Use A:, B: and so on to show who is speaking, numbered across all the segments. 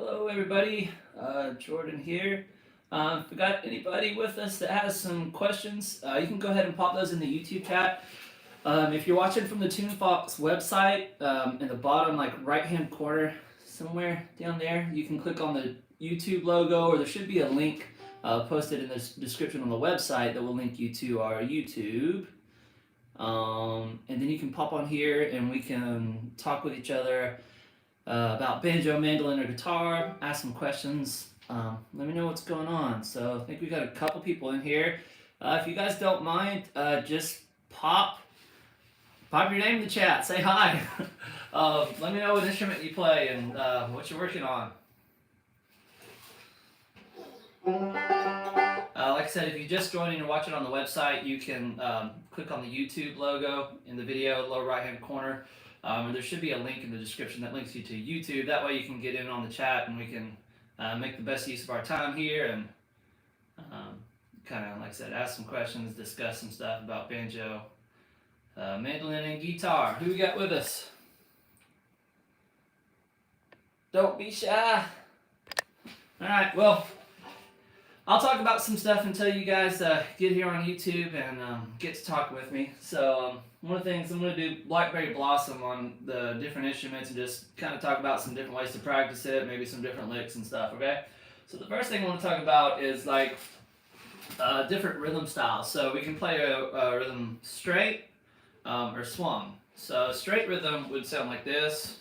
A: Hello, everybody. Jordan here. If we got anybody with us that has some questions, you can go ahead and pop those in the YouTube chat. If you're watching from the TuneFox website, in the bottom, like right-hand corner, somewhere down there, you can click on the YouTube logo, or there should be a link posted in the description on the website that will link you to our YouTube. And then you can pop on here, and we can talk with each other about banjo, mandolin, or guitar, ask some questions. Let me know what's going on. So I think we got a couple people in here. If you guys don't mind, just pop your name in the chat. Say hi. Let me know what instrument you play and what you're working on. Like I said, if you're just joining and watching on the website, you can click on the YouTube logo in the video, lower right-hand corner. And there should be a link in the description that links you to YouTube. That way you can get in on the chat and we can make the best use of our time here and kind of, like I said, ask some questions, discuss some stuff about banjo, mandolin, and guitar. Who we got with us? Don't be shy. All right, well, I'll talk about some stuff until you guys get here on YouTube and get to talk with me. So one of the things I'm going to do Blackberry Blossom on the different instruments and just kind of talk about some different ways to practice it, maybe some different licks and stuff, okay? So the first thing I want to talk about is like different rhythm styles. So we can play a rhythm straight or swung. So straight rhythm would sound like this.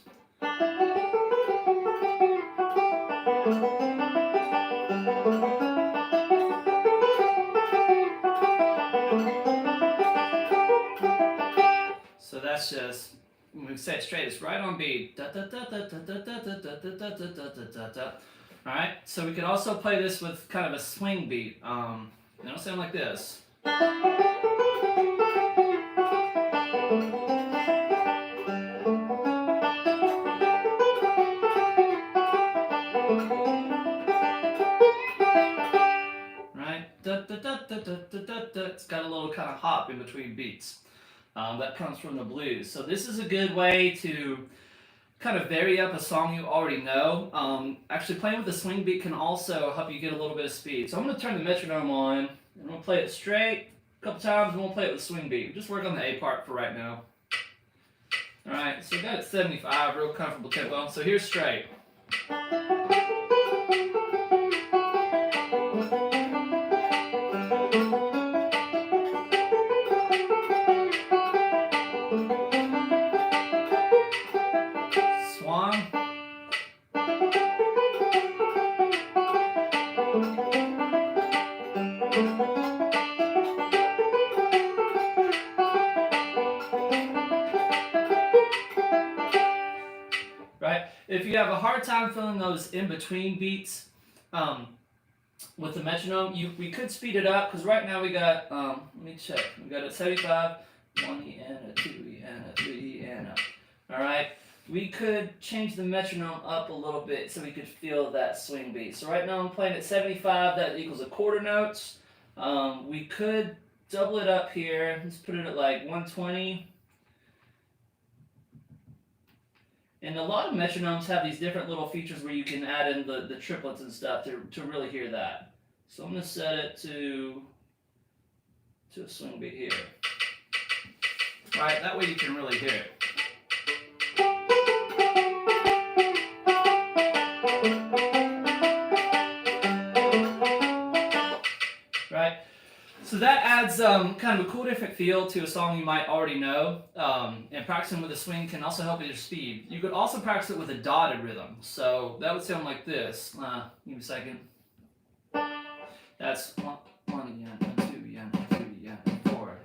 A: So that's just, when we say it straight, it's right on beat. Alright, so we could also play this with kind of a swing beat. It'll sound like this. Right? It's got a little kind of hop in between beats. That comes from the blues. So this is a good way to kind of vary up a song you already know. Actually, playing with a swing beat can also help you get a little bit of speed. So I'm going to turn the metronome on, and I'm going to play it straight a couple times, and we'll play it with a swing beat. Just work on the A part for right now. Alright, so we got it 75, real comfortable tempo. So here's straight. Swung. Right? If you have a hard time filling those in-between beats with the metronome, we could speed it up, because right now we got, let me check, we got a 75, 1 E and a 2 E and a 3 E and a, alright? We could change the metronome up a little bit so we could feel that swing beat. So right now I'm playing at 75, that equals a quarter notes. We could double it up here, let's put it at like 120. And a lot of metronomes have these different little features where you can add in the triplets and stuff to really hear that. So I'm going to set it to a swing beat here. Right, that way you can really hear it. Right? So that adds kind of a cool different feel to a song you might already know. And practicing with a swing can also help with your speed. You could also practice it with a dotted rhythm. So that would sound like this. Give me a second. That's one again, 1, 2 again, 3 again, 4.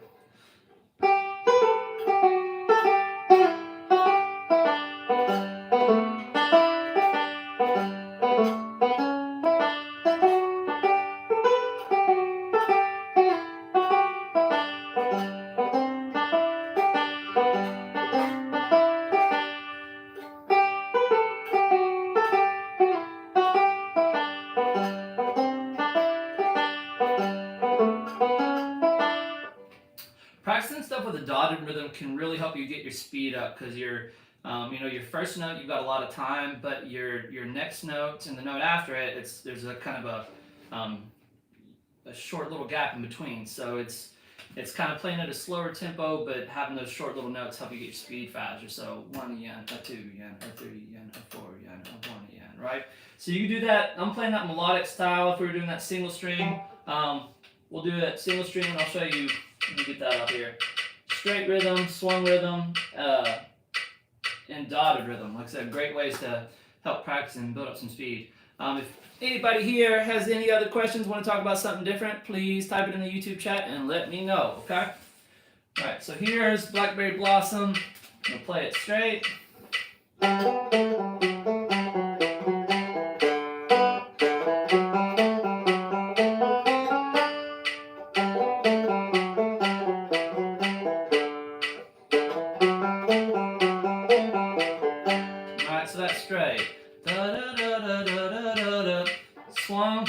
A: Practicing stuff with a dotted rhythm can really help you get your speed up, because you're Your first note you've got a lot of time, but your next note and the note after it, there's a kind of a short little gap in between. So it's kind of playing at a slower tempo, but having those short little notes help you get your speed faster. So 1 yen, a 2 yen, a 3 yen, a 4 yen, a 1 yen, right? So you can do that. I'm playing that melodic style. If we were doing that single string, we'll do it single string, and I'll show you. Let me get that up here. Straight rhythm, swung rhythm, and dotted rhythm. Like I said, great ways to help practice and build up some speed. If anybody here has any other questions, want to talk about something different, please type it in the YouTube chat and let me know, okay? Alright, so here's Blackberry Blossom. I'm going to play it straight. Alright, so that's straight. Da da da da da da da. Swung.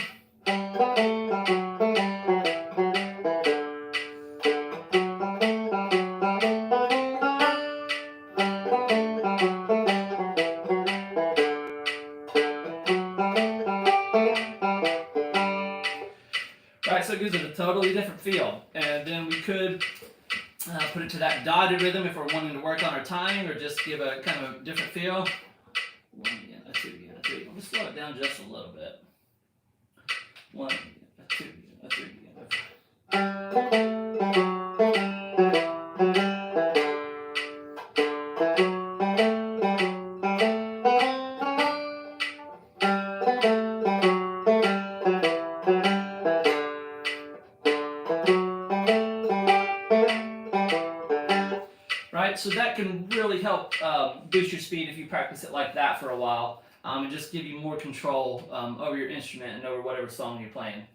A: Right, so it gives it a totally different feel. And then we could put it to that dotted rhythm if we're wanting to work on our timing, or just give a kind of a different feel. 1 yen, a 2 yen, a 3 yen. Let's slow it down just a little bit. 1 yen, a 2 yen, a 3 yen, a 4. Right, so that can really help boost your speed if you practice it like that for a while, and just give you more control over your instrument and over whatever song you're playing.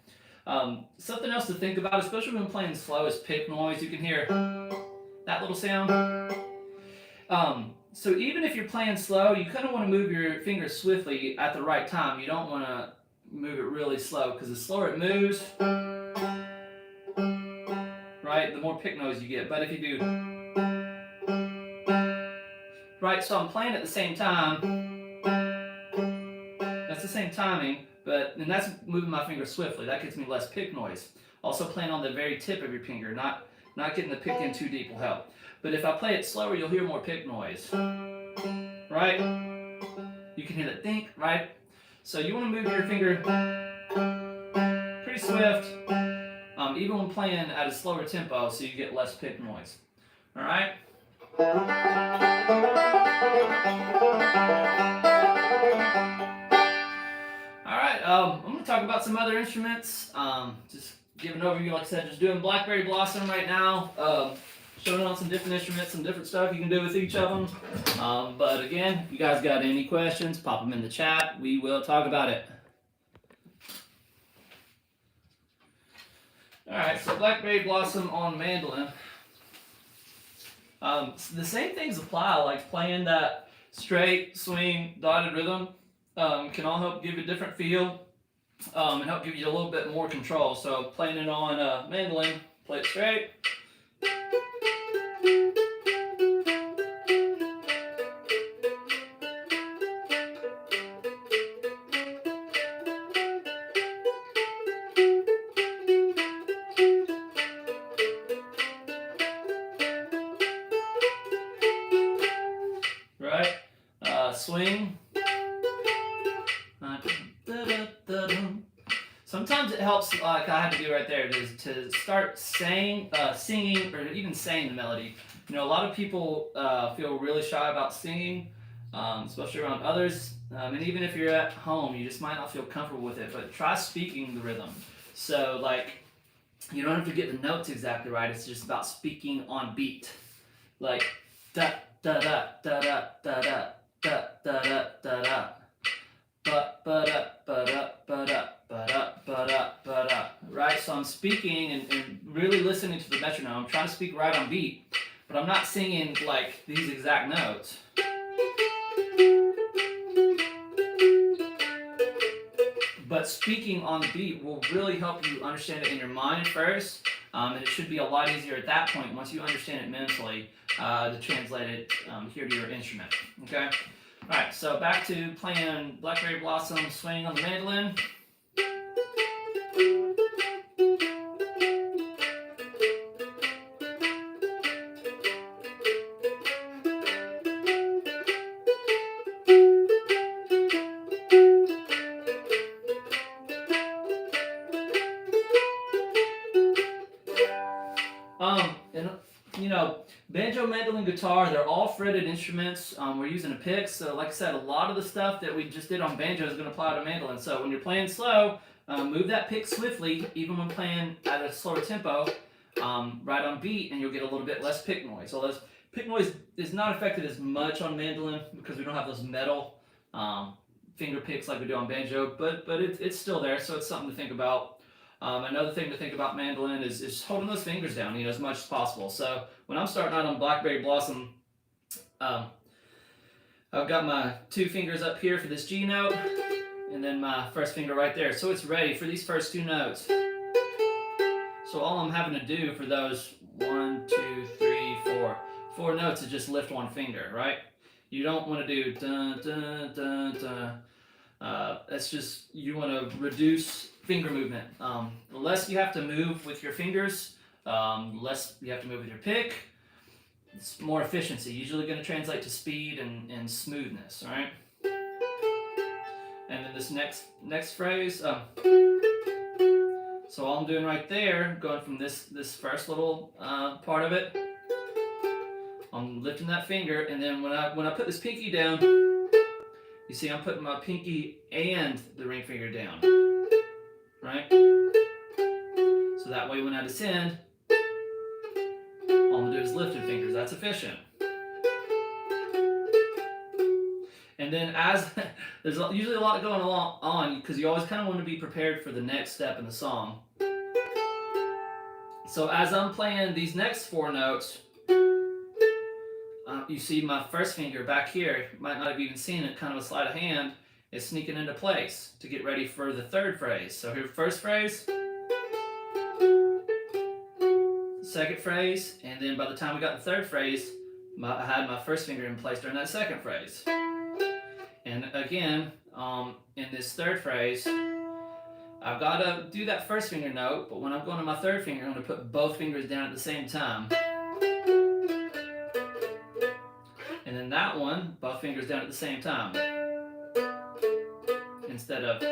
A: Something else to think about, especially when playing slow, is pick noise. You can hear that little sound. So even if you're playing slow, you kind of want to move your fingers swiftly at the right time. You don't want to move it really slow, because the slower it moves, right, the more pick noise you get. But if you do, right, so I'm playing at the same time. That's the same timing, and that's moving my finger swiftly. That gets me less pick noise. Also playing on the very tip of your finger, not getting the pick in too deep will help. But if I play it slower, you'll hear more pick noise. Right? You can hear that think, right? So you want to move your finger pretty swift, even when playing at a slower tempo, so you get less pick noise. All right? Alright, I'm going to talk about some other instruments. Just give an overview, like I said, just doing Blackberry Blossom right now. Showing on some different instruments, some different stuff you can do with each of them. But again, if you guys got any questions, pop them in the chat. We will talk about it. Alright, so Blackberry Blossom on mandolin. The same things apply, like playing that straight, swing, dotted rhythm can all help give you a different feel and help give you a little bit more control. So playing it on mandolin, play it straight. Right? Swing. Sometimes it helps, like I had to do right there, to start singing or even saying the melody. You know, a lot of people feel really shy about singing, especially around others. And even if you're at home, you just might not feel comfortable with it. But try speaking the rhythm. So, like, you don't have to get the notes exactly right. It's just about speaking on beat. Like, da da da da da da da da da da da da. Ba ba da ba da ba da ba da ba da ba da. Right? So I'm speaking and really listening to the metronome. I'm trying to speak right on beat, but I'm not singing like these exact notes. But speaking on the beat will really help you understand it in your mind first, and it should be a lot easier at that point once you understand it mentally to translate it here to your instrument. Okay. All right. So back to playing Blackberry Blossom Swing on the mandolin. And you know, banjo, mandolin, guitar, they're all fretted instruments. We're using a pick, so like I said, a lot of the stuff that we just did on banjo is going to apply to mandolin. So when you're playing slow, move that pick swiftly, even when playing at a slower tempo, right on beat, and you'll get a little bit less pick noise. So this pick noise is not affected as much on mandolin because we don't have those metal finger picks like we do on banjo, but it's still there, so it's something to think about. Another thing to think about mandolin is holding those fingers down, as much as possible. So when I'm starting out on Blackberry Blossom, I've got my 2 fingers up here for this G note, and then my first finger right there. So it's ready for these first 2 notes. So all I'm having to do for those 1, 2, 3, 4 notes is just lift 1 finger, right? You don't want to do dun dun dun dun. That's just, you want to reduce finger movement. The less you have to move with your fingers, less you have to move with your pick. It's more efficiency. Usually going to translate to speed and smoothness, all right? And then this next phrase. So all I'm doing right there, going from this first little part of it, I'm lifting that finger, and then when I put this pinky down, you see I'm putting my pinky and the ring finger down, right? So that way when I descend, all I'm gonna do is lift 2 fingers. That's efficient. And then as there's usually a lot going on because you always kind of want to be prepared for the next step in the song. So as I'm playing these next 4 notes, you see my first finger back here, you might not have even seen it, kind of a sleight of hand, is sneaking into place to get ready for the 3rd phrase. So here, first phrase, 2nd phrase, and then by the time we got the 3rd phrase, I had my first finger in place during that 2nd phrase. And again, in this 3rd phrase, I've got to do that first finger note, but when I'm going to my 3rd finger, I'm going to put both fingers down at the same time. And then that one, both fingers down at the same time. Instead of,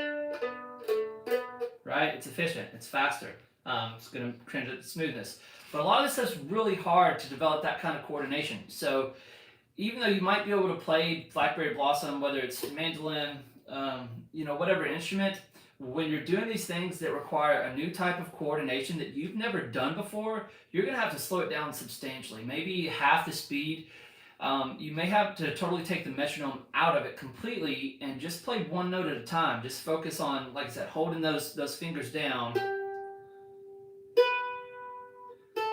A: right? It's efficient, it's faster. It's going to translate to smoothness. But a lot of this stuff's really hard to develop that kind of coordination. So even though you might be able to play Blackberry Blossom, whether it's mandolin, whatever instrument, when you're doing these things that require a new type of coordination that you've never done before, you're going to have to slow it down substantially, maybe half the speed. You may have to totally take the metronome out of it completely and just play 1 note at a time. Just focus on, like I said, holding those fingers down.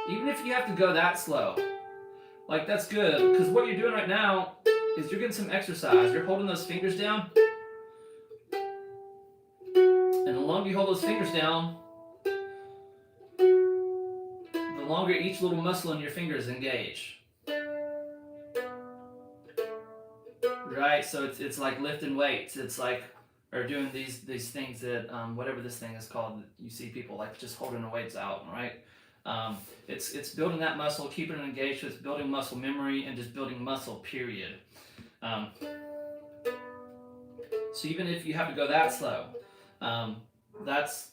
A: Even if you have to go that slow, like that's good, because what you're doing right now is you're getting some exercise. You're holding those fingers down, and the longer you hold those fingers down, the longer each little muscle in your fingers engage. Right, so it's like lifting weights. It's like, or doing these things that whatever this thing is called that you see people like just holding the weights out, right? It's building that muscle, keeping it engaged. It's building muscle memory and just building muscle. Period. So even if you have to go that slow, that's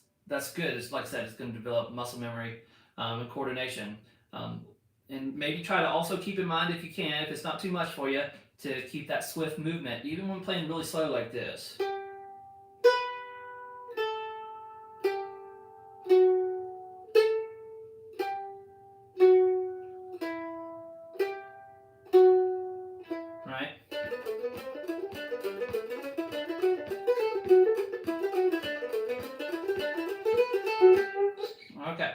A: good. It's like I said, it's going to develop muscle memory and coordination. And maybe try to also keep in mind, if you can, if it's not too much for you, to keep that swift movement, even when playing really slow like this. Right? Okay.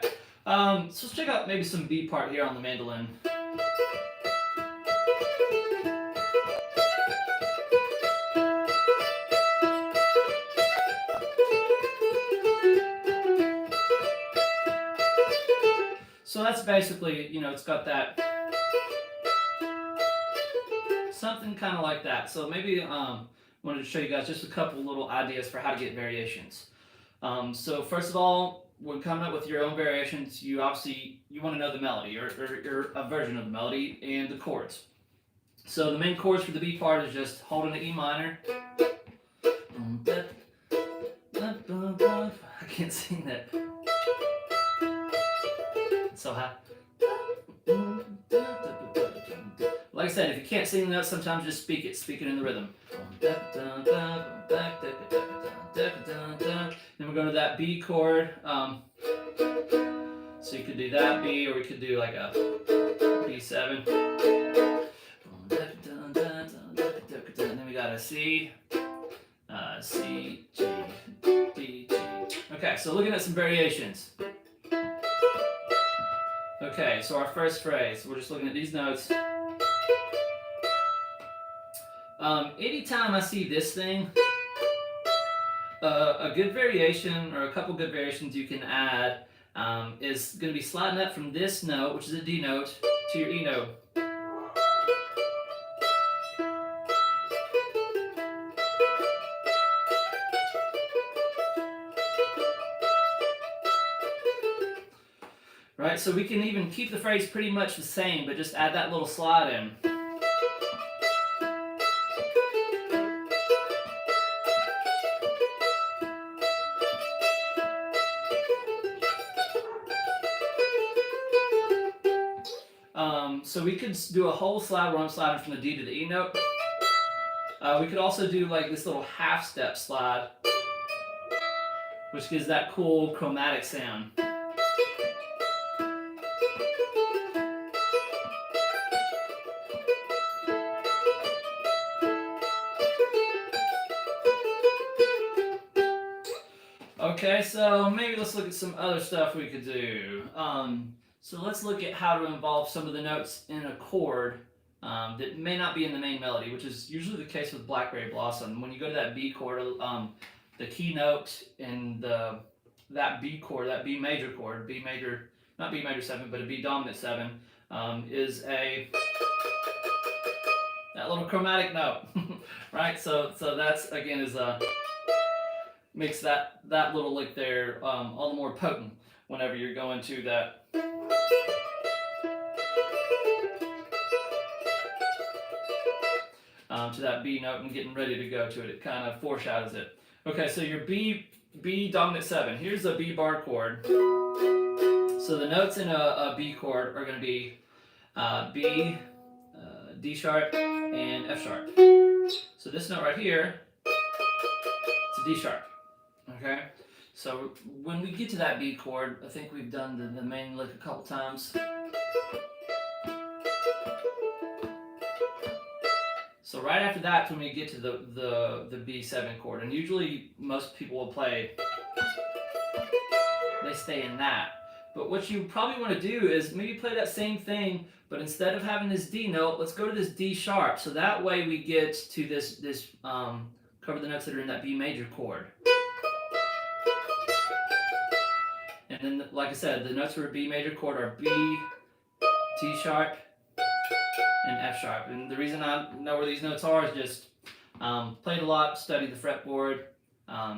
A: So let's check out maybe some B part here on the mandolin. So that's basically, it's got that something kind of like that. So maybe wanted to show you guys just a couple little ideas for how to get variations. So first of all, when coming up with your own variations, you obviously you want to know the melody or a version of the melody and the chords. So the main chords for the B part is just holding the E minor. I can't sing that. It's so high. Like I said, if you can't sing the notes, sometimes just speak it in the rhythm. Then we're going to that B chord. So you could do that B, or we could do like a B7. And then we got a C, C, G, D, G. Okay, so looking at some variations. Okay, so our first phrase, we're just looking at these notes. Anytime I see this thing, a good variation or a couple good variations you can add is going to be sliding up from this note, which is a D note, to your E note. Right, so we can even keep the phrase pretty much the same, but just add that little slide in. So we could do a whole slide where I'm sliding from the D to the E note. We could also do like this little half step slide, which gives that cool chromatic sound. Okay, so maybe let's look at some other stuff we could do. So let's look at how to involve some of the notes in a chord that may not be in the main melody, which is usually the case with Blackberry Blossom. When you go to that B chord, the key note in that B chord, that B major chord, B major, not B major 7, but a B dominant 7, is that little chromatic note, right? So that's again makes that little lick there all the more potent whenever you're going to that. To that B note and getting ready to go to it. It kind of foreshadows it. Okay, so your B dominant 7. Here's a B bar chord. So the notes in a B chord are going to be B, D sharp, and F sharp. So this note right here, it's a D sharp. Okay, so when we get to that B chord, I think we've done the main lick a couple times. So right after that's when we get to the B7 chord, and usually most people will play, they stay in that. But what you probably want to do is maybe play that same thing, but instead of having this D note, let's go to this D sharp. So that way we get to this cover the notes that are in that B major chord. And then, like I said, the notes for a B major chord are B, T sharp, and F sharp. And the reason I know where these notes are is just played a lot, studied the fretboard.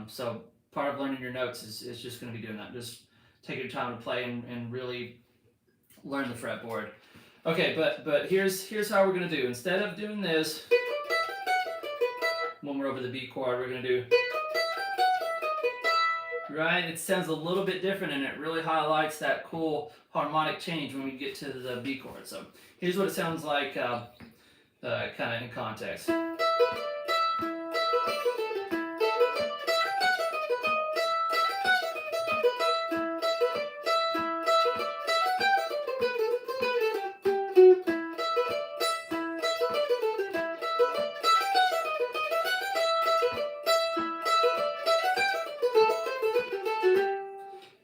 A: So part of learning your notes is just going to be doing that. Just take your time to play and really learn the fretboard. Okay, but here's how we're going to do. Instead of doing this, when we're over the B chord, we're going to do, right? It sounds a little bit different, and it really highlights that cool harmonic change when we get to the B chord. So here's what it sounds like kind of in context.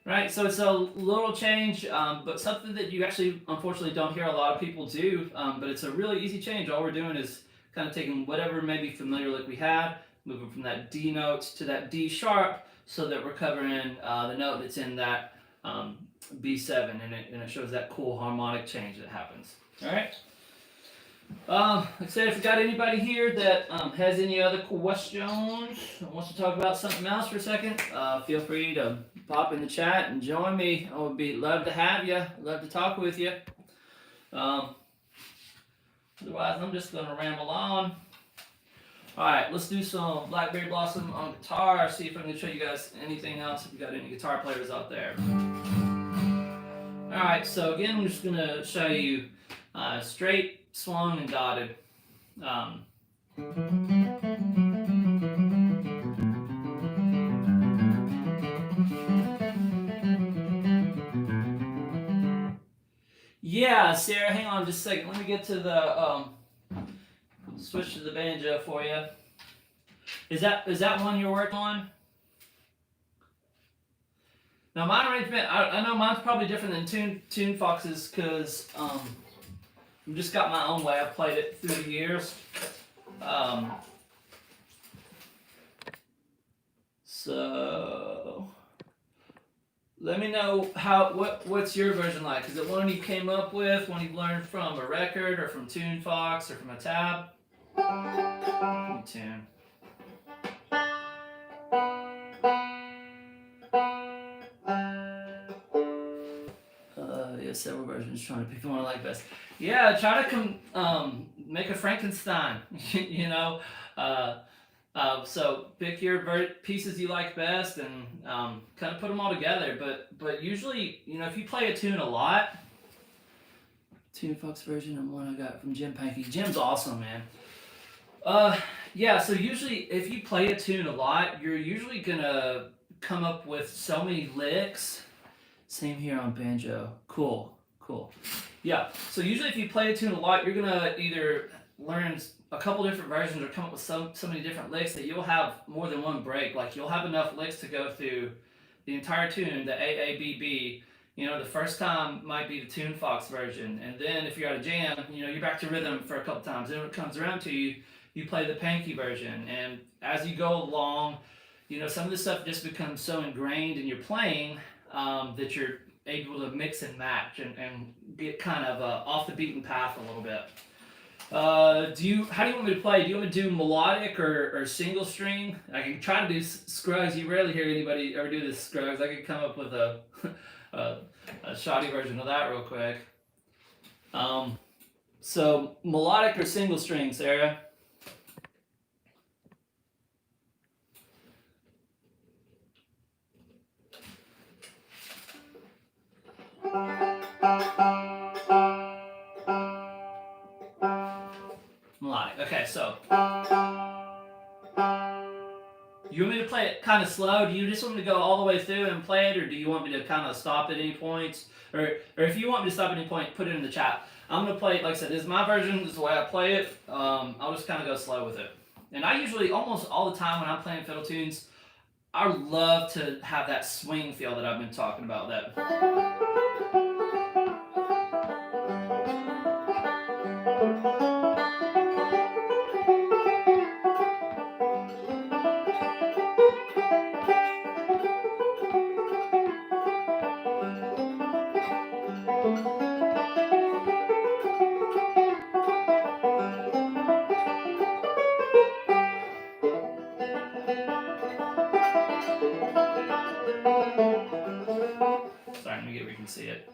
A: Right, so it's a little change, but something that you actually unfortunately don't hear a lot of people do, but it's a really easy change. All we're doing is kind of taking whatever maybe familiar lick we had, moving from that D note to that D sharp, so that we're covering the note that's in that B7, and it shows that cool harmonic change that happens. All right. Like I said, if you got anybody here that has any other questions, wants to talk about something else for a second, feel free to pop in the chat and join me. I would be love to have you. Love to talk with you. Um, Otherwise, I'm just gonna ramble on. All right, let's do some Blackberry Blossom on guitar. See if I can show you guys anything else. If you got any guitar players out there. All right, so again, I'm just gonna show you straight, swung, and dotted. Yeah, Sarah, hang on just a second. Let me get to the switch to the banjo for you. Is that one you're working on? Now my arrangement, I know mine's probably different than Tune Fox's because I've just got my own way. I've played it through the years. So let me know what's your version like. Is it one you came up with, one you've learned from a record, or from Tune Fox, or from a tab? Tune. Yeah, several versions. Trying to pick the one I like best. Yeah, try to make a Frankenstein. You know, so pick your pieces you like best and kind of put them all together. But usually, you know, if you play a tune a lot, Tune Fox version and one I got from Jim Pankey. Jim's awesome, man. Yeah. So usually, if you play a tune a lot, you're usually gonna come up with so many licks. Same here on banjo. Cool. Yeah, so usually if you play a tune a lot, you're gonna either learn a couple different versions or come up with so many different licks that you'll have more than one break. Like you'll have enough licks to go through the entire tune, the A, B, B. You know, the first time might be the Tune Fox version, and then if you're at a jam, you know, you're back to rhythm for a couple times. Then when it comes around to you, you play the Pankey version, and as you go along, you know, some of this stuff just becomes so ingrained in your playing that you're able to mix and match and get kind of off the beaten path a little bit. How do you want me to play? Do you want me to do melodic or single string? I can try to do Scruggs. You rarely hear anybody ever do this Scruggs. I could come up with a shoddy version of that real quick. So melodic or single string, Sarah? Melodic. Okay, so you want me to play it kind of slow? Do you just want me to go all the way through and play it, or do you want me to kind of stop at any points? Or if you want me to stop at any point, put it in the chat. I'm gonna play it, like I said, this is my version, this is the way I play it. I'll just kind of go slow with it. And I usually, almost all the time when I'm playing fiddle tunes, I love to have that swing feel that I've been talking about. That. Sorry, let me get where you can see it.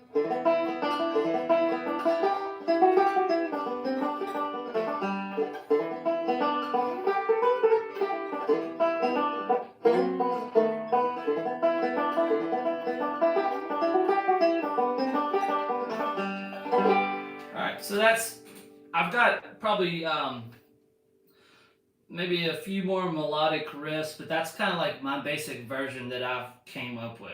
A: Alright, so I've got probably maybe a few more melodic riffs, but that's kind of like my basic version that I've came up with.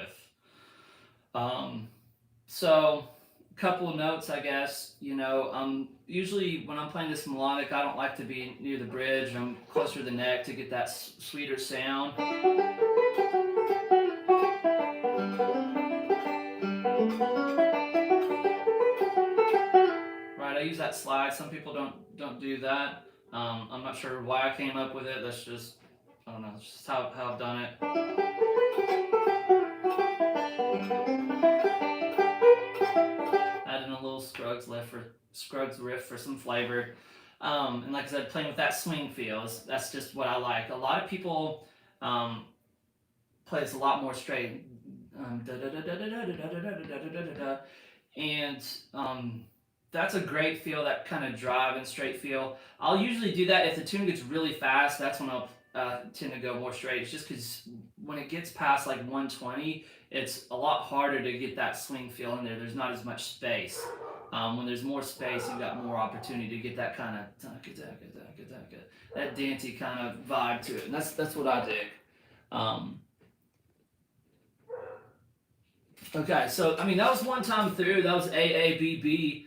A: So a couple of notes, I guess. You know, usually when I'm playing this melodic, I don't like to be near the bridge. I'm closer to the neck to get that sweeter sound. Right, I use that slide. Some people don't do that. I'm not sure why I came up with it. That's just, I don't know, it's just how I've done it. Add in a little Scruggs Scruggs riff for some flavor. And like I said, playing with that swing feel, that's just what I like. A lot of people play this a lot more straight. And that's a great feel, that kind of drive and straight feel. I'll usually do that if the tune gets really fast. That's when I'll tend to go more straight. It's just because when it gets past like 120, it's a lot harder to get that swing feel in there. There's not as much space. When there's more space, you've got more opportunity to get that kind of that dancey kind of vibe to it, and that's what I dig. Okay, so I mean that was one time through. That was AABB.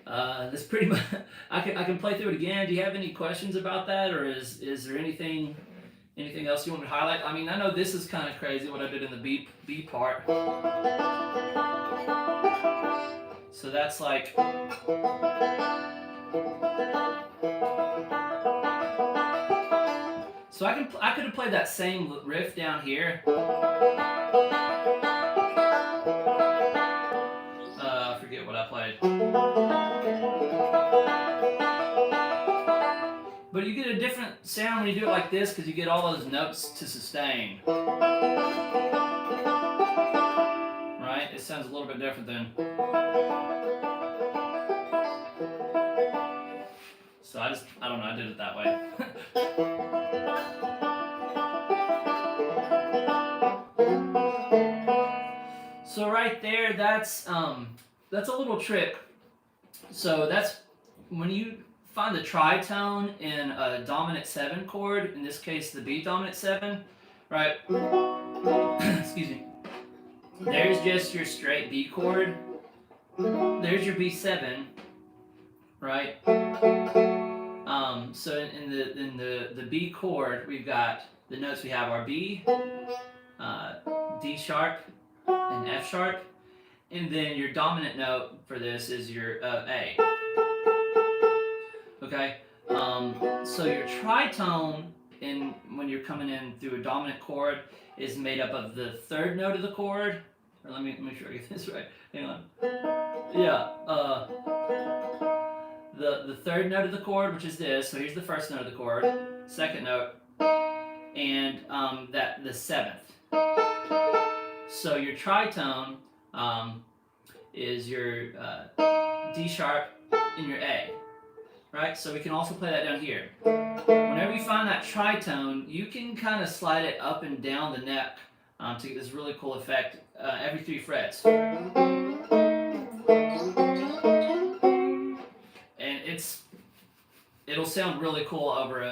A: That's pretty much. I can play through it again. Do you have any questions about that, or is there anything else you want me to highlight? I mean, I know this is kind of crazy what I did in the B part. So that's like. So I could have played that same riff down here. I forget what I played. But you get a different sound when you do it like this because you get all those notes to sustain. Right? It sounds a little bit different then. So I don't know, I did it that way. So right there, that's a little trick. So that's when you find the tritone in a dominant 7 chord, in this case the B dominant 7, right? Excuse me. There's just your straight B chord. There's your B7, right? So in the B chord, we've got the notes we have are B, D sharp, and F sharp, and then your dominant note for this is your A. Okay, so your tritone when you're coming in through a dominant chord is made up of the third note of the chord. Or let me make sure I get this right. Hang on. Yeah. The third note of the chord, which is this. So here's the first note of the chord, second note, and the 7th. So your tritone is your D sharp and your A, right? So we can also play that down here. Whenever you find that tritone, you can kind of slide it up and down the neck to get this really cool effect every 3 frets. And it'll sound really cool over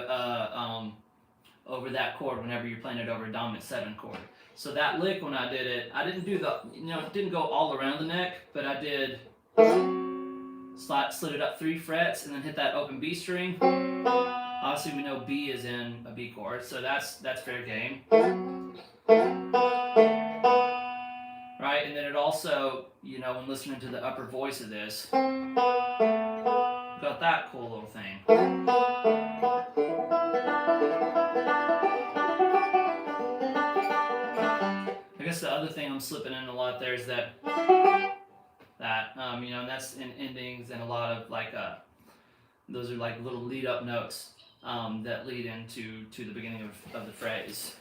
A: over that chord whenever you're playing it over a dominant 7 chord. So that lick, when I did it, I didn't do it didn't go all around the neck, but I did slid it up 3 frets and then hit that open B string. Obviously, we know B is in a B chord, so that's fair game. Right, and then it also, when listening to the upper voice of this, got that cool little thing. I guess the other thing I'm slipping in a lot there is that and that's in endings and a lot of those are like little lead up notes that lead into the beginning of the phrase.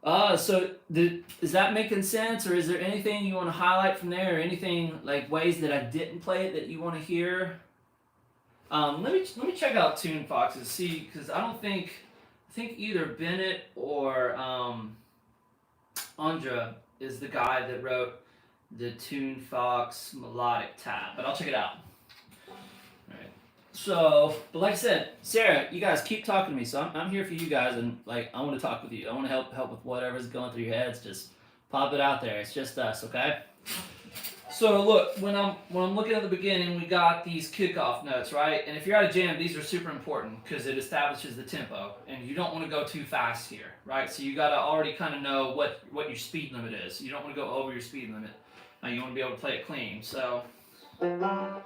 A: So is that making sense, or is there anything you want to highlight from there, or anything like ways that I didn't play it that you want to hear? Let me check out Tune Fox and see, because I think either Bennett or Andra is the guy that wrote the Tune Fox melodic tab, but I'll check it out. Alright. So, but like I said, Sarah, you guys keep talking to me, so I'm here for you guys, and I want to talk with you. I want to help with whatever's going through your heads. Just pop it out there. It's just us, okay? So look, when I'm looking at the beginning, we got these kickoff notes, right? And if you're at a jam, these are super important because it establishes the tempo, and you don't want to go too fast here, right? So you got to already kind of know what your speed limit is. You don't want to go over your speed limit. You want to be able to play it clean. So. Alright,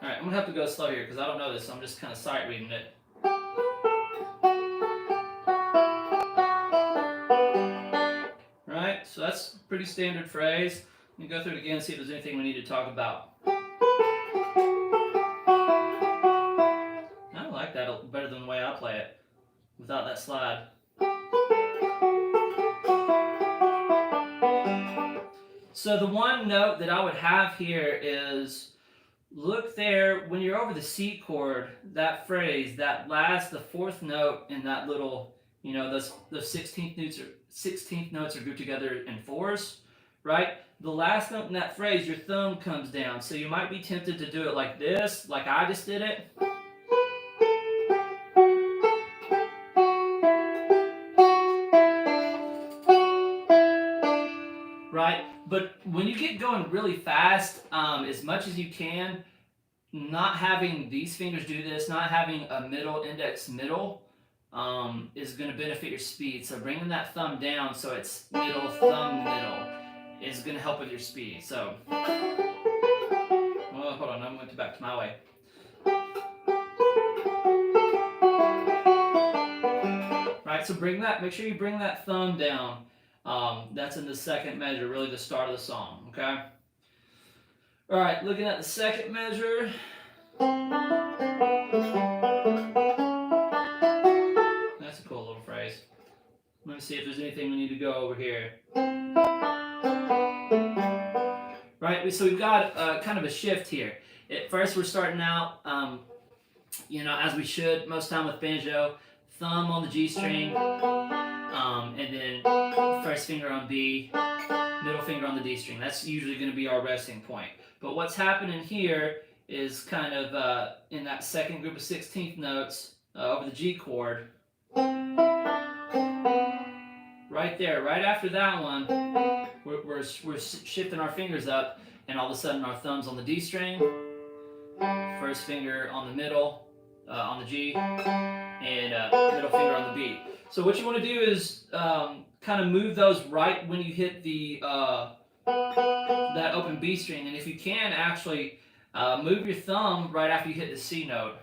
A: I'm gonna have to go slow here because I don't know this, so I'm just kind of sight reading it. Right? so that's a pretty standard phrase. Let me go through it again and see if there's anything we need to talk about. I like that better than the way I play it without that slide. So the one note that I would have here is, look there, when you're over the C chord, that phrase, the fourth note in that little, those 16th notes are grouped together in fours, right? The last note in that phrase, your thumb comes down. So you might be tempted to do it like this, like I just did it. Right? But when you get going really fast, as much as you can, not having these fingers do this, not having a middle index middle, is going to benefit your speed. So bringing that thumb down so it's middle, thumb, middle is going to help with your speed. So, well, hold on, I went back to my way. Right, so make sure you bring that thumb down. That's in the second measure, really the start of the song, okay? All right, looking at the second measure. That's a cool little phrase. Let me see if there's anything we need to go over here. Right, so we've got kind of a shift here. At first, we're starting out, as we should most time with banjo, thumb on the G string, and then first finger on B, middle finger on the D string. That's usually going to be our resting point. But what's happening here is kind of in that second group of 16th notes over the G chord. Right there, right after that one, we're shifting our fingers up, and all of a sudden our thumb's on the D string, first finger on the middle, on the G, and middle finger on the B. So what you want to do is kind of move those right when you hit the that open B string, and if you can, actually move your thumb right after you hit the C note.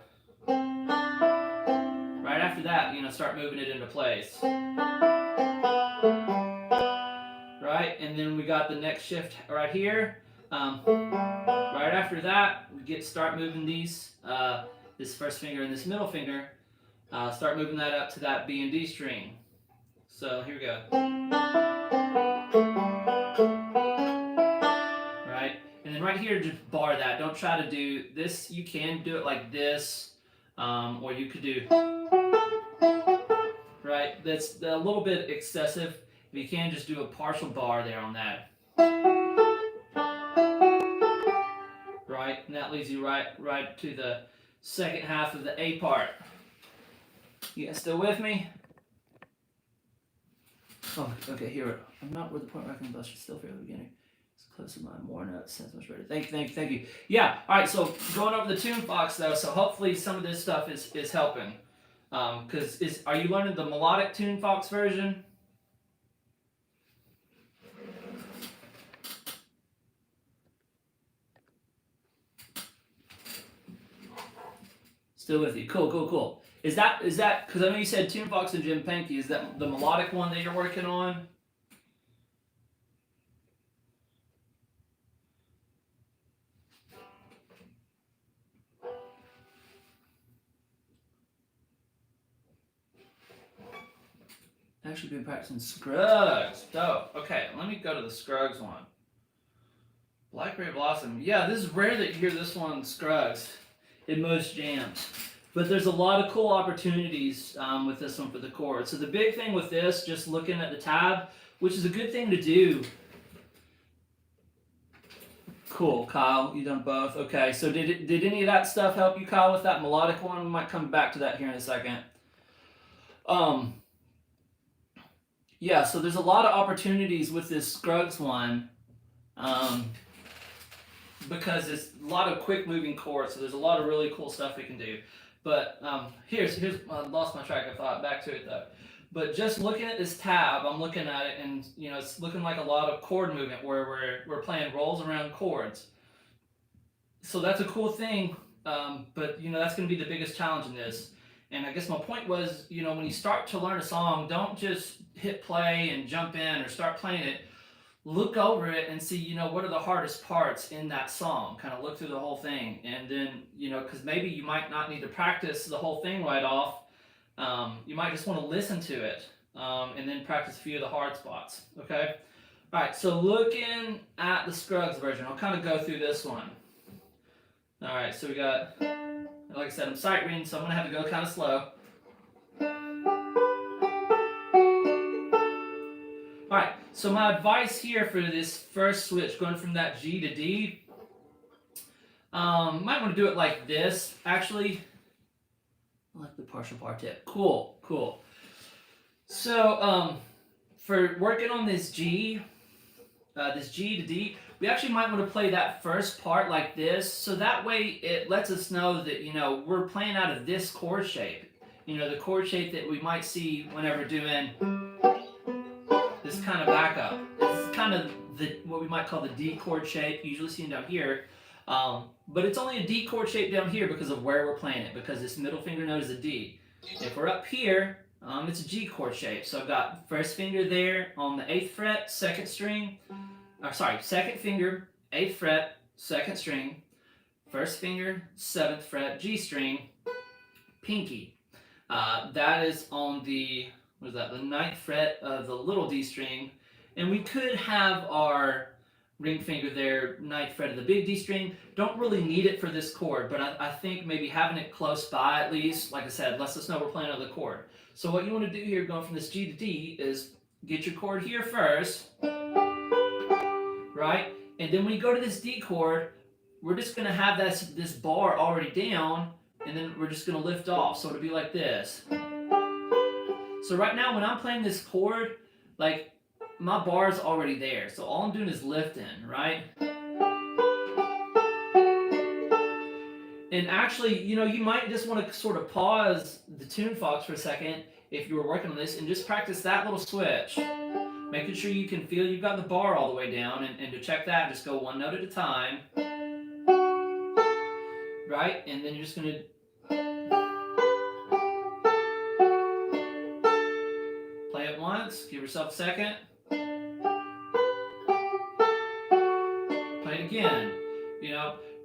A: Right after that, start moving it into place. Right, and then we got the next shift right here. Right after that, we start moving these, this first finger and this middle finger. Start moving that up to that B and D string. So here we go. Right, and then right here, just bar that. Don't try to do this. You can do it like this, or you could do. Right, that's a little bit excessive. If you can, just do a partial bar there on that. Right, and that leads you right to the second half of the A part. You guys still with me? Oh, okay, here. I'm not where the point where I can bust you still for the beginning. It's close to my more notes. Sounds much better. Thank you. Yeah, alright, so going over the tune box though, so hopefully some of this stuff is helping. Are you learning the melodic tune box version? Still with you. Cool. Is that because I know you said tune box and Jim Pankey, is that the melodic one that you're working on? Actually been practicing Scruggs. Dope. Okay, let me go to the Scruggs one. Blackberry Blossom. Yeah, this is rare that you hear this one Scruggs in most jams. But there's a lot of cool opportunities with this one for the chords. So the big thing with this, just looking at the tab, which is a good thing to do. Cool, Kyle, you done both. Okay, so did any of that stuff help you, Kyle, with that melodic one? We might come back to that here in a second. Yeah, so there's a lot of opportunities with this Scruggs one. Because it's a lot of quick moving chords, so there's a lot of really cool stuff we can do. But here's I lost my track of thought. Back to it though. But just looking at this tab, I'm looking at it, and it's looking like a lot of chord movement where we're playing rolls around chords. So that's a cool thing. But that's going to be the biggest challenge in this. And I guess my point was, when you start to learn a song, don't just hit play and jump in or start playing it. look over it and see, what are the hardest parts in that song. Kind of look through the whole thing, and then, because maybe you might not need to practice the whole thing right off. You might just want to listen to it, and then practice a few of the hard spots. Okay. All right. So looking at the Scruggs version, I'll kind of go through this one. All right. So we got, like I said, I'm sight reading, so I'm gonna have to go kind of slow. Alright, so my advice here for this first switch, going from that G to D, might want to do it like this, actually. I like the partial bar tip. Cool, cool. So, for working on this G to D, we actually might want to play that first part like this, so that way it lets us know that, we're playing out of this chord shape. The chord shape that we might see whenever doing this kind of backup. It's kind of what we might call the D chord shape, usually seen down here. But it's only a D chord shape down here because of where we're playing it, because this middle finger note is a D. If we're up here, it's a G chord shape. So I've got first finger there on the 8th fret, second finger, 8th fret, second string, first finger, 7th fret, G string, pinky. That is on the 9th fret of the little D string, and we could have our ring finger there, 9th fret of the big D string. Don't really need it for this chord, but I think maybe having it close by at least, like I said, lets us know we're playing another chord. So what you want to do here, going from this G to D, is get your chord here first, right? And then when you go to this D chord, we're just going to have this bar already down, and then we're just going to lift off. So it'll be like this. So right now, when I'm playing this chord, like, my bar's already there. So all I'm doing is lifting, right? And actually, you might just want to sort of pause the tune fox for a second if you were working on this and just practice that little switch. Making sure you can feel you've got the bar all the way down, and to check that, just go one note at a time. Right? And then you're just going to play it once, give yourself a second. Play it again.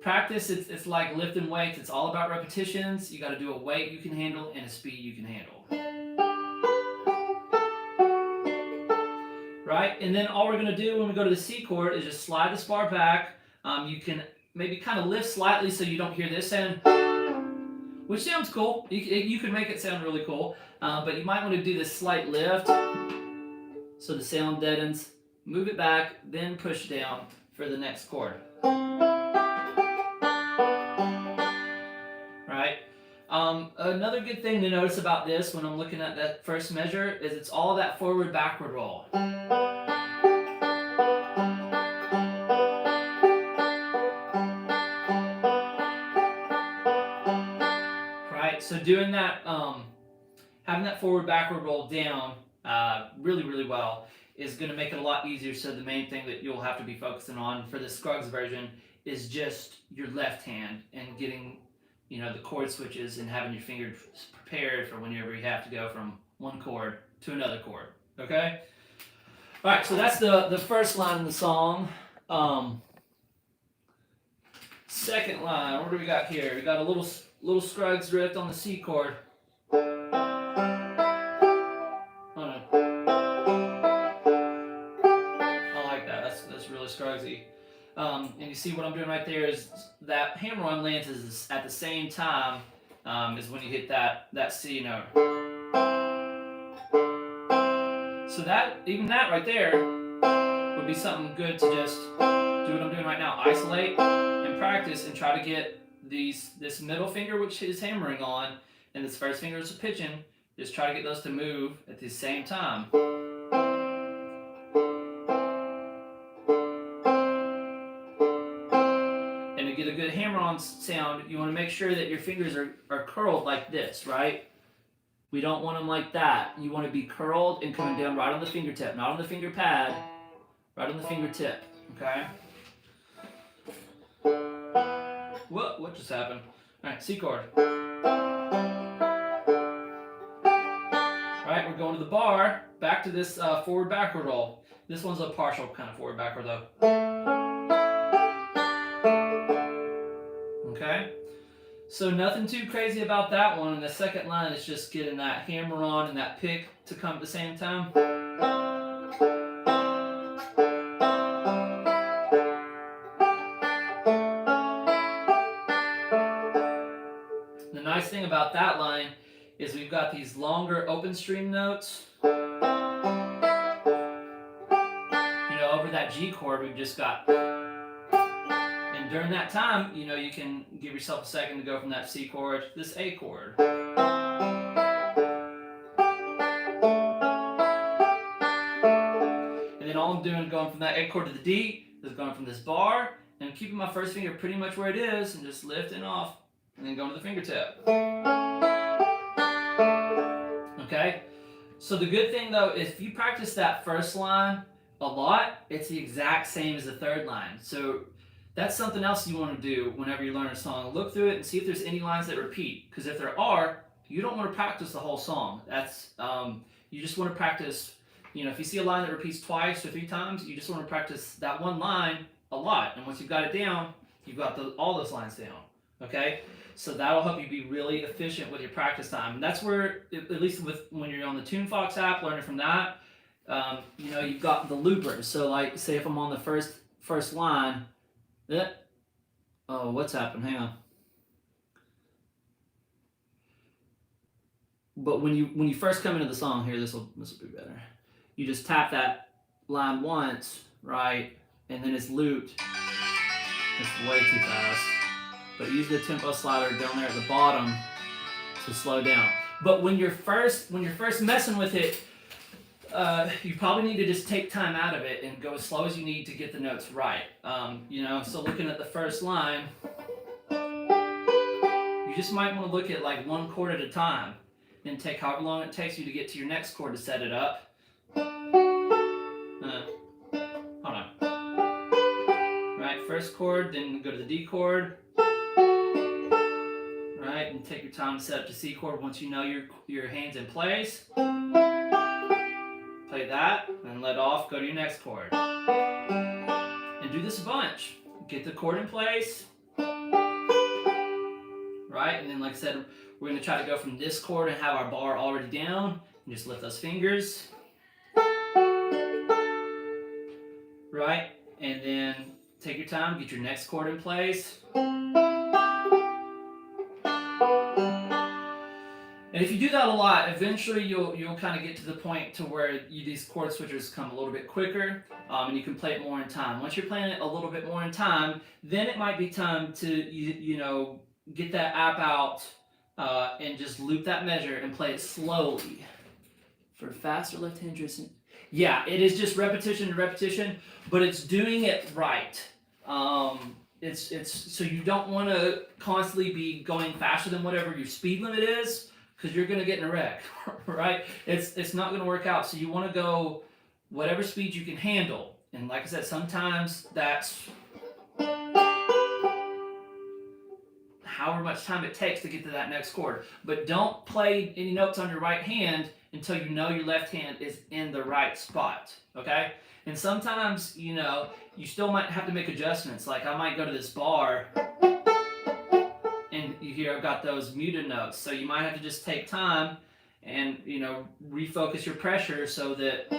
A: Practice, it's like lifting weights. It's all about repetitions. You got to do a weight you can handle and a speed you can handle. Right? And then all we're going to do when we go to the C chord is just slide this bar back. You can maybe kind of lift slightly so you don't hear this sound, which sounds cool. You can make it sound really cool, but you might want to do this slight lift so the sound deadens. Move it back, then push down for the next chord. Right? Another good thing to notice about this when I'm looking at that first measure is it's all that forward-backward roll. Right? So doing that, having that forward-backward roll down really, really well is going to make it a lot easier. So the main thing that you'll have to be focusing on for the Scruggs version is just your left hand and getting, the chord switches and having your fingers prepared for whenever you have to go from one chord to another chord. Okay? All right, so that's the first line in the song. Second line, what do we got here? We got a little Scruggs drift on the C chord. Scruggsy. And you see what I'm doing right there is that hammer-on lands is at the same time as when you hit that C note. So even that right there would be something good to just do what I'm doing right now. Isolate and practice and try to get this middle finger, which is hammering on, and this first finger is pitching. Just try to get those to move at the same time. Get a good hammer-on sound, you want to make sure that your fingers are curled like this, right? We don't want them like that. You want to be curled and coming down right on the fingertip, not on the finger pad, right on the fingertip, okay? What just happened? All right, C chord. All right, we're going to the bar, back to this forward-backward roll. This one's a partial kind of forward backward though. Okay? So nothing too crazy about that one. And the second line is just getting that hammer on and that pick to come at the same time. The nice thing about that line is we've got these longer open string notes. You know, over that G chord, we've just got. And during that time, you know, you can give yourself a second to go from that C chord to this A chord. And then all I'm doing going from that A chord to the D is going from this bar and keeping my first finger pretty much where it is and just lifting off and then going to the fingertip. Okay? So the good thing though is if you practice that first line a lot, it's the exact same as the third line. So that's something else you want to do whenever you learn a song. Look through it and see if there's any lines that repeat. Because if there are, you don't want to practice the whole song. That's you just want to practice. You know, if you see a line that repeats twice or 3 times, you just want to practice that one line a lot. And once you've got it down, you've got all those lines down. Okay? So that'll help you be really efficient with your practice time. And that's where, at least when you're on the TuneFox app, learning from that, you know, you've got the loopers. So like, say if I'm on the first line, oh, what's happened? Hang on. But when you first come into the song here, this will be better. You just tap that line once, right, and then it's looped. It's way too fast. But use the tempo slider down there at the bottom to slow down. But when you're first messing with it, you probably need to just take time out of it and go as slow as you need to get the notes right. You know, so looking at the first line, you just might want to look at like one chord at a time and take however long it takes you to get to your next chord to set it up. Hold on. Right, first chord, then go to the D chord. Right, and take your time to set up the C chord once you know your hand's in place. Play that, then let off, go to your next chord. And do this a bunch. Get the chord in place. Right, and then like I said, we're going to try to go from this chord and have our bar already down. And just lift those fingers. Right, and then take your time, get your next chord in place. And if you do that a lot, eventually you'll kind of get to the point to where these chord switches come a little bit quicker, and you can play it more in time. Once you're playing it a little bit more in time, then it might be time to you know get that app out and just loop that measure and play it slowly. For faster left-hand dressing, yeah, it is just repetition to repetition, but it's doing it right. It's so you don't want to constantly be going faster than whatever your speed limit is, because you're going to get in a wreck, right? It's not going to work out. So you want to go whatever speed you can handle. And like I said, sometimes that's however much time it takes to get to that next chord. But don't play any notes on your right hand until you know your left hand is in the right spot, okay? And sometimes, you know, you still might have to make adjustments. Like I might go to this bar and you hear I've got those muted notes. So you might have to just take time and, you know, refocus your pressure so that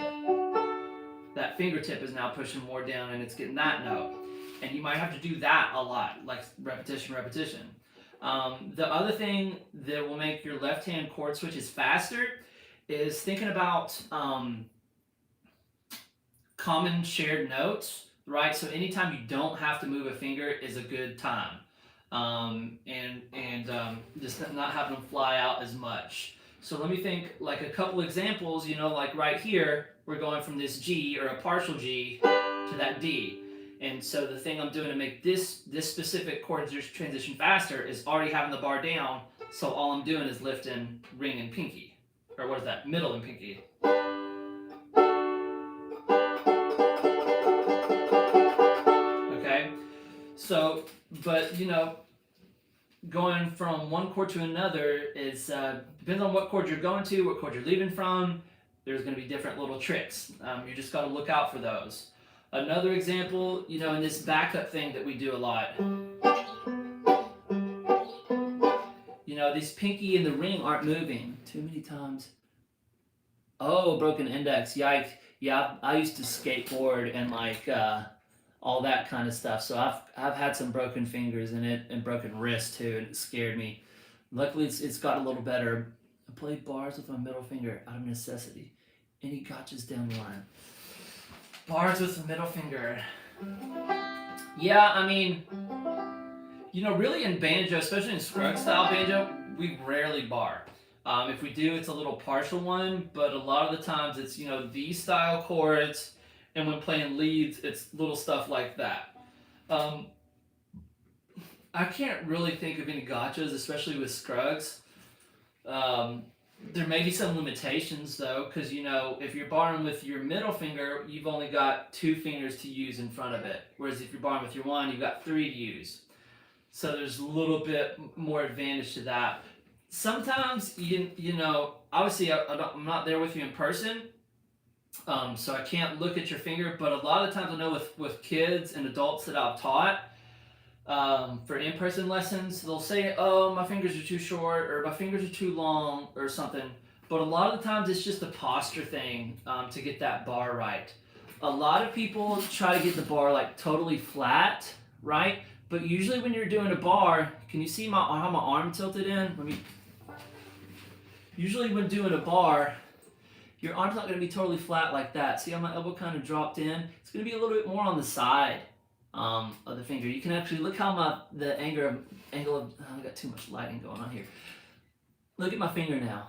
A: that fingertip is now pushing more down and it's getting that note. And you might have to do that a lot, like repetition. The other thing that will make your left hand chord switches faster is thinking about common shared notes, right? So anytime you don't have to move a finger is a good time. Just not having them fly out as much. So let me think like a couple examples, you know, like right here, we're going from this G or a partial G to that D. And so the thing I'm doing to make this specific chord transition faster is already having the bar down. So all I'm doing is lifting ring and pinky. Or what is that? Middle and pinky. Okay? So, but you know, going from one chord to another is depends on what chord you're going to, what chord you're leaving from. there's going to be different little tricks. You just got to look out for those. Another example, in this backup thing that we do a lot, these pinky and the ring aren't moving too many times. Oh, broken index. Yikes. Yeah, I used to skateboard and all that kind of stuff. So I've had some broken fingers in it and broken wrists too, and it scared me. Luckily, it's got a little better. I played bars with my middle finger out of necessity. Any gotchas down the line? Bars with the middle finger. Yeah, I mean, really in banjo, especially in Scruggs style banjo, we rarely bar. If we do, it's a little partial one, but a lot of the times it's, these style chords, and when playing leads, it's little stuff like that. I can't really think of any gotchas, especially with Scruggs. There may be some limitations though, because if you're barring with your middle finger, you've only got 2 fingers to use in front of it. Whereas if you're barring with your 1, you've got 3 to use. So there's a little bit more advantage to that. Sometimes, obviously I'm not there with you in person, so I can't look at your finger, but a lot of times I know with kids and adults that I've taught, for in-person lessons, they'll say, oh, my fingers are too short, or my fingers are too long, or something. But a lot of the times it's just a posture thing to get that bar right. A lot of people try to get the bar totally flat, right? But usually when you're doing a bar, can you see how my arm tilted in? Usually when doing a bar, your arm's not going to be totally flat like that. See how my elbow kind of dropped in? It's going to be a little bit more on the side of the finger. You can actually look how the angle of I got too much lighting going on here. Look at my finger now.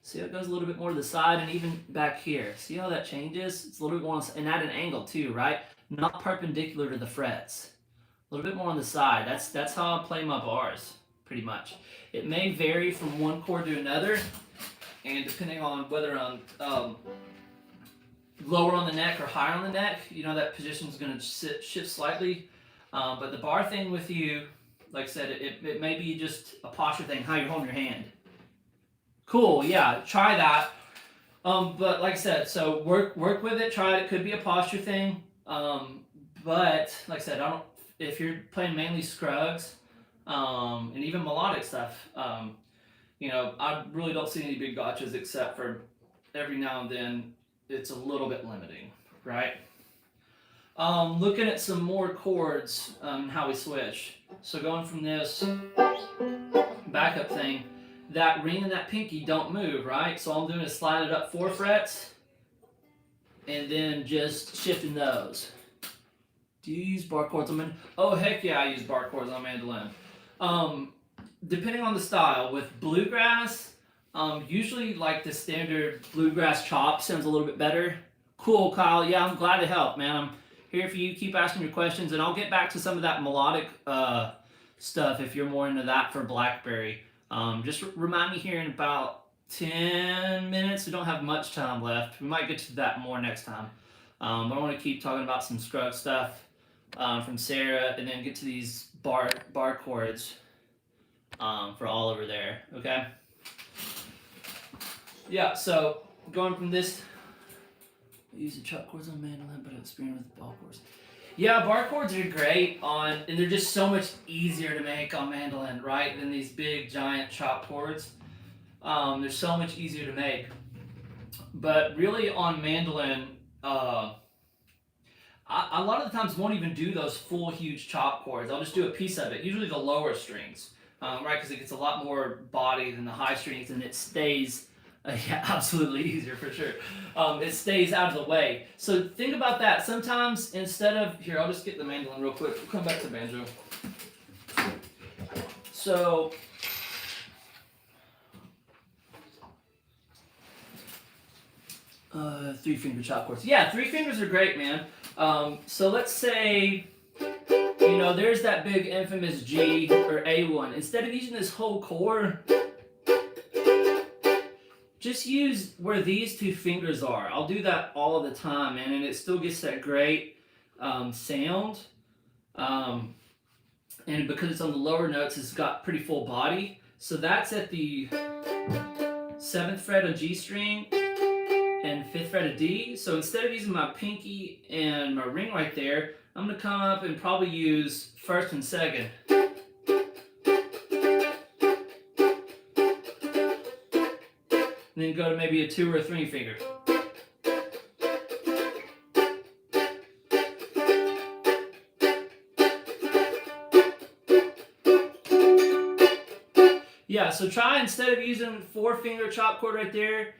A: See how it goes a little bit more to the side, and even back here. See how that changes? It's a little bit more, and at an angle too, right? Not perpendicular to the frets. A little bit more on the side. That's how I play my bars, pretty much. It may vary from one chord to another, and depending on whether I'm lower on the neck or higher on the neck, that position is going to shift slightly. But the bar thing with you, like I said, it may be just a posture thing, how you hold your hand. Cool, yeah, try that. But like I said, so work with it, try it. It could be a posture thing. But like I said, if you're playing mainly Scruggs, and even melodic stuff, I really don't see any big gotchas except for every now and then it's a little bit limiting, right? Looking at some more chords, how we switch. So going from this backup thing, that ring and that pinky don't move, right? So all I'm doing is slide it up 4 frets and then just shifting those. Do you use bar chords on mandolin? Oh, heck yeah, I use bar chords on mandolin. Depending on the style, with bluegrass, usually the standard bluegrass chop sounds a little bit better. Cool, Kyle. Yeah, I'm glad to help, man. I'm here for you. Keep asking your questions, and I'll get back to some of that melodic stuff if you're more into that for Blackberry. Just remind me here in about 10 minutes. We don't have much time left. We might get to that more next time. But I want to keep talking about some Scruggs stuff from Sarah, and then get to these bar chords for all over there. Okay. Yeah. So going from this, I use the chop chords on mandolin, but I experiment with bar chords. Yeah, bar chords are great and they're just so much easier to make on mandolin, right, than these big giant chop chords. They're so much easier to make. But really on mandolin, a lot of the times won't even do those full huge chop chords. I'll just do a piece of it, usually the lower strings, right, because it gets a lot more body than the high strings, and it stays, yeah, absolutely easier for sure. It stays out of the way. So think about that. Sometimes instead of, here, I'll just get the mandolin real quick. We'll come back to banjo. So, three finger chop chords. Yeah, 3 fingers are great, man. So let's say, there's that big infamous G or A1. Instead of using this whole chord, just use where these 2 fingers are. I'll do that all of the time, man, and it still gets that great sound. And because it's on the lower notes, it's got pretty full body. So that's at the 7th fret of G string. and 5th fret of D. So instead of using my pinky and my ring right there, I'm going to come up and probably use 1st and 2nd. And then go to maybe a 2 or a 3 finger. Yeah, so try, instead of using 4-finger chop chord right there,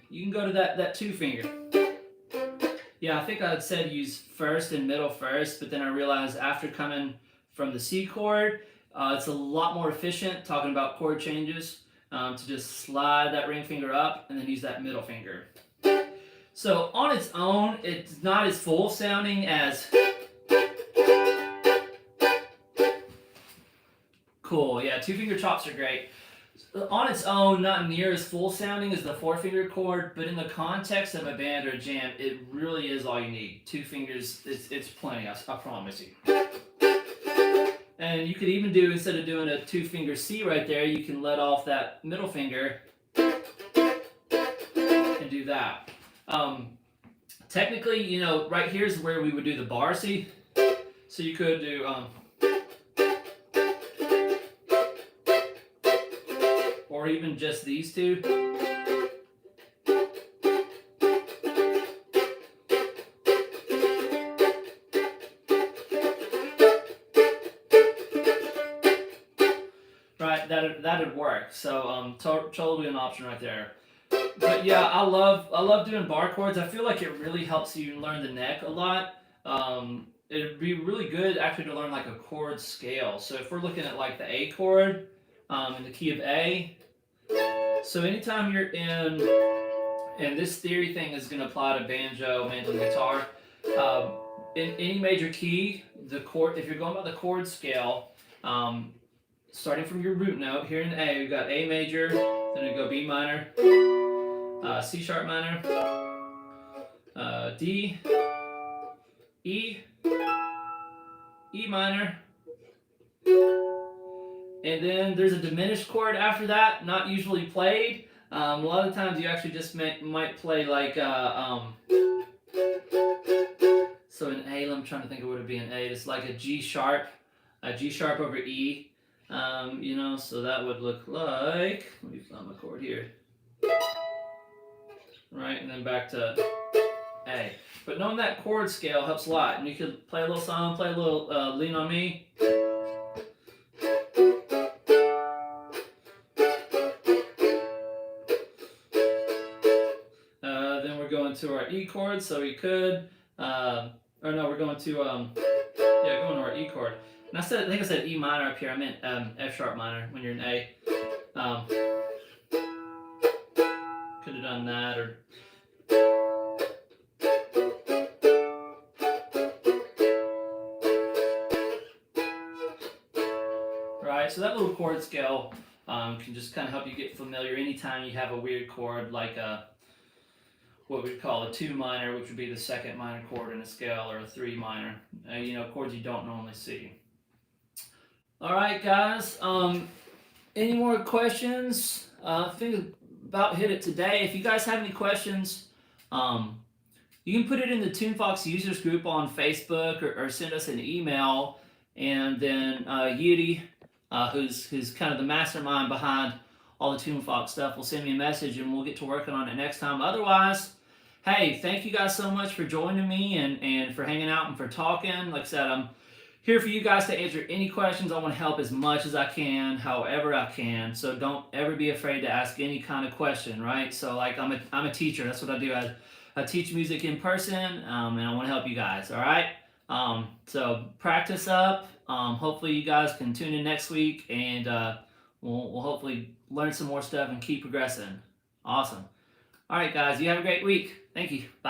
A: you can go to that 2 finger. Yeah, I think I had said use 1st and middle first, but then I realized after coming from the C chord, it's a lot more efficient, talking about chord changes, to just slide that ring finger up and then use that middle finger. So on its own, it's not as full sounding as... Cool, yeah, 2-finger chops are great. On its own, not near as full sounding as the 4-finger chord, but in the context of a band or a jam, it really is all you need. 2 fingers, it's plenty, I promise you. And you could even do, instead of doing a 2-finger C right there, you can let off that middle finger and do that. Technically, you know, right here is where we would do the bar C. So you could do... or even just these two. Right, that'd work. So totally an option right there. But yeah, I love doing bar chords. I feel like it really helps you learn the neck a lot. It'd be really good actually to learn like a chord scale. So if we're looking at like the A chord in the key of A. So anytime you're in, and this theory thing is going to apply to banjo, mandolin, guitar, in any major key, the chord, if you're going by the chord scale, starting from your root note, here in A, we've got A major, then we go B minor, C sharp minor, D, E, E minor, and then there's a diminished chord after that, not usually played. A lot of times you actually just might play like, so in A, I'm trying to think of what it would be in A, it's like a G sharp over E, you know, so that would look like, let me find my chord here, right, and then back to A. But knowing that chord scale helps a lot, and you could play a little song, play a little Lean on Me. Then we're going to our E chord, so we could, or no, we're going to, going to our E chord. And I think I said E minor up here, I meant F sharp minor when you're in A. Could have done that, or... Right, so that little chord scale can just kind of help you get familiar anytime you have a weird chord like what we'd call a 2 minor, which would be the 2nd minor chord in a scale, or a 3 minor, you know, chords you don't normally see. All right, guys, any more questions? I think about hit it today. If you guys have any questions, you can put it in the TuneFox users group on Facebook, or send us an email, and then Yudi, who's kind of the mastermind behind all the TuneFox stuff, will send me a message and we'll get to working on it next time. Otherwise, hey, thank you guys so much for joining me and for hanging out and for talking. Like I said, I'm here for you guys to answer any questions. I want to help as much as I can, however I can. So don't ever be afraid to ask any kind of question, right? So like I'm a teacher. That's what I do. I teach music in person, and I want to help you guys. All right. So practice up. Hopefully you guys can tune in next week, and we'll hopefully learn some more stuff and keep progressing. Awesome. All right, guys. You have a great week. Thank you. Bye.